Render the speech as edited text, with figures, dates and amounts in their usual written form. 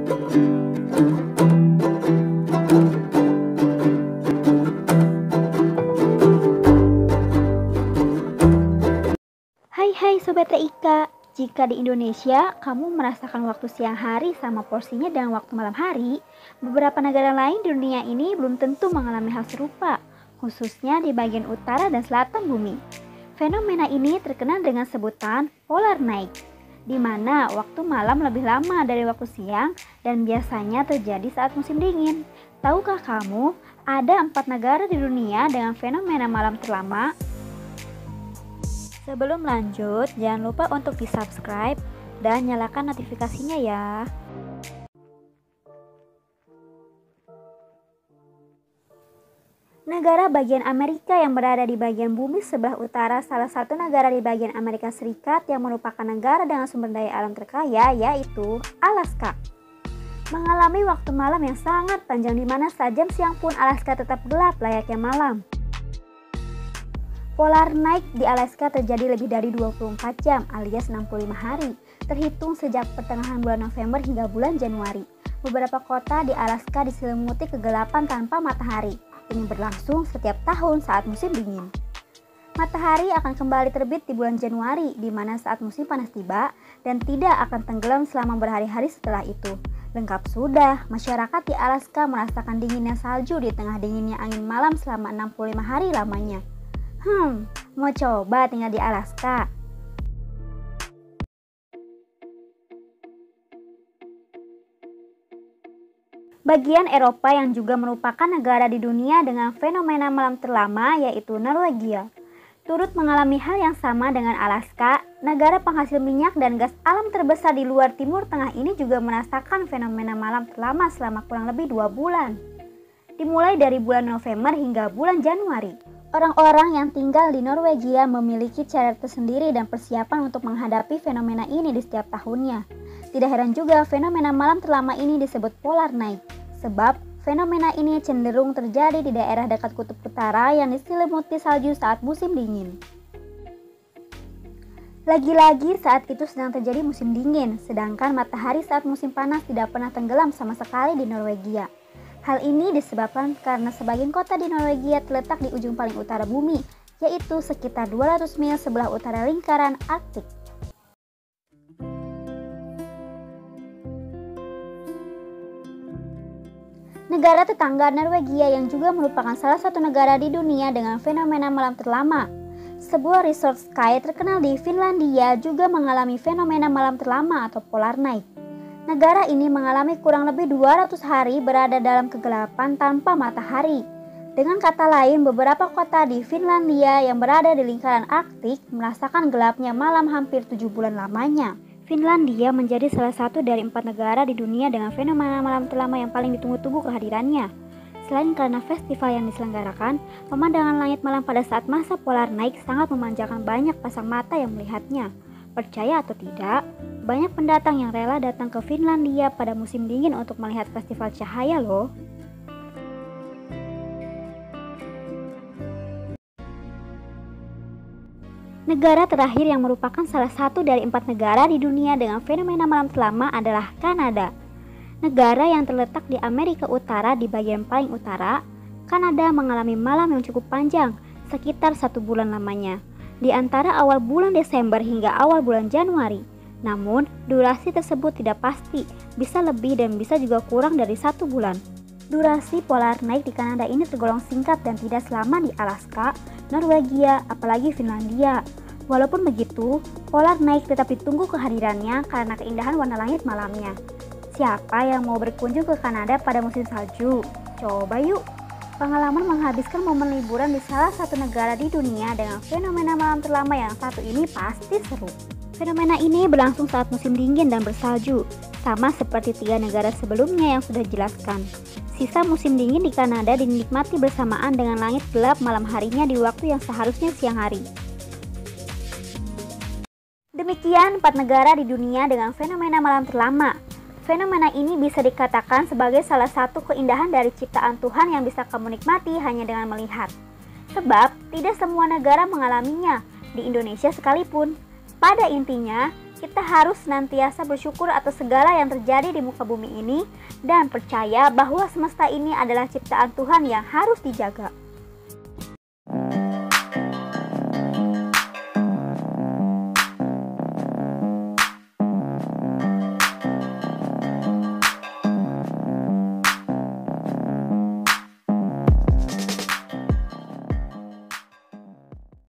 Hai Sobat TIK, jika di Indonesia kamu merasakan waktu siang hari sama porsinya dengan waktu malam hari, beberapa negara lain di dunia ini belum tentu mengalami hal serupa, khususnya di bagian utara dan selatan bumi. Fenomena ini terkenal dengan sebutan polar night, di mana waktu malam lebih lama dari waktu siang dan biasanya terjadi saat musim dingin. Tahukah kamu, ada 4 negara di dunia dengan fenomena malam terlama? Sebelum lanjut, jangan lupa untuk di-subscribe dan nyalakan notifikasinya ya. Negara bagian Amerika yang berada di bagian bumi sebelah utara salah satu negara di bagian Amerika Serikat yang merupakan negara dengan sumber daya alam terkaya, yaitu Alaska. Mengalami waktu malam yang sangat panjang di mana saat jam siang pun Alaska tetap gelap layaknya malam. Polar night di Alaska terjadi lebih dari 24 jam alias 65 hari, terhitung sejak pertengahan bulan November hingga bulan Januari. Beberapa kota di Alaska diselimuti kegelapan tanpa matahari. Ini berlangsung setiap tahun saat musim dingin. Matahari akan kembali terbit di bulan Januari, di mana saat musim panas tiba dan tidak akan tenggelam selama berhari-hari setelah itu. Lengkap sudah, masyarakat di Alaska merasakan dinginnya salju di tengah dinginnya angin malam selama 65 hari lamanya. Mau coba tinggal di Alaska? Bagian Eropa yang juga merupakan negara di dunia dengan fenomena malam terlama yaitu Norwegia. Turut mengalami hal yang sama dengan Alaska, negara penghasil minyak dan gas alam terbesar di luar Timur Tengah ini juga merasakan fenomena malam terlama selama kurang lebih 2 bulan. Dimulai dari bulan November hingga bulan Januari. Orang-orang yang tinggal di Norwegia memiliki cara tersendiri dan persiapan untuk menghadapi fenomena ini di setiap tahunnya. Tidak heran juga fenomena malam terlama ini disebut polar night, sebab fenomena ini cenderung terjadi di daerah dekat kutub utara yang diselimuti salju saat musim dingin. Lagi-lagi saat itu sedang terjadi musim dingin, sedangkan matahari saat musim panas tidak pernah tenggelam sama sekali di Norwegia. Hal ini disebabkan karena sebagian kota di Norwegia terletak di ujung paling utara bumi, yaitu sekitar 200 mil sebelah utara lingkaran Arktik. Negara tetangga Norwegia yang juga merupakan salah satu negara di dunia dengan fenomena malam terlama. Sebuah resort sky terkenal di Finlandia juga mengalami fenomena malam terlama atau polar night. Negara ini mengalami kurang lebih 200 hari berada dalam kegelapan tanpa matahari. Dengan kata lain, beberapa kota di Finlandia yang berada di lingkaran Arktik merasakan gelapnya malam hampir 7 bulan lamanya. Finlandia menjadi salah satu dari 4 negara di dunia dengan fenomena malam terlama yang paling ditunggu-tunggu kehadirannya. Selain karena festival yang diselenggarakan, pemandangan langit malam pada saat masa polar night sangat memanjakan banyak pasang mata yang melihatnya. Percaya atau tidak, banyak pendatang yang rela datang ke Finlandia pada musim dingin untuk melihat festival cahaya loh. Negara terakhir yang merupakan salah satu dari 4 negara di dunia dengan fenomena malam terlama adalah Kanada. Negara yang terletak di Amerika Utara di bagian paling utara, Kanada mengalami malam yang cukup panjang, sekitar 1 bulan lamanya, di antara awal bulan Desember hingga awal bulan Januari. Namun, durasi tersebut tidak pasti, bisa lebih dan bisa juga kurang dari 1 bulan. Durasi polar night di Kanada ini tergolong singkat dan tidak selama di Alaska, Norwegia, apalagi Finlandia. Walaupun begitu, polar night tetap ditunggu kehadirannya karena keindahan warna langit malamnya. Siapa yang mau berkunjung ke Kanada pada musim salju? Coba yuk! Pengalaman menghabiskan momen liburan di salah satu negara di dunia dengan fenomena malam terlama yang satu ini pasti seru. Fenomena ini berlangsung saat musim dingin dan bersalju, sama seperti 3 negara sebelumnya yang sudah dijelaskan. Sisa musim dingin di Kanada dinikmati bersamaan dengan langit gelap malam harinya di waktu yang seharusnya siang hari. Demikian 4 negara di dunia dengan fenomena malam terlama. Fenomena ini bisa dikatakan sebagai salah satu keindahan dari ciptaan Tuhan yang bisa kamu nikmati hanya dengan melihat. Sebab tidak semua negara mengalaminya, di Indonesia sekalipun. Pada intinya, Kita harus senantiasa bersyukur atas segala yang terjadi di muka bumi ini dan percaya bahwa semesta ini adalah ciptaan Tuhan yang harus dijaga.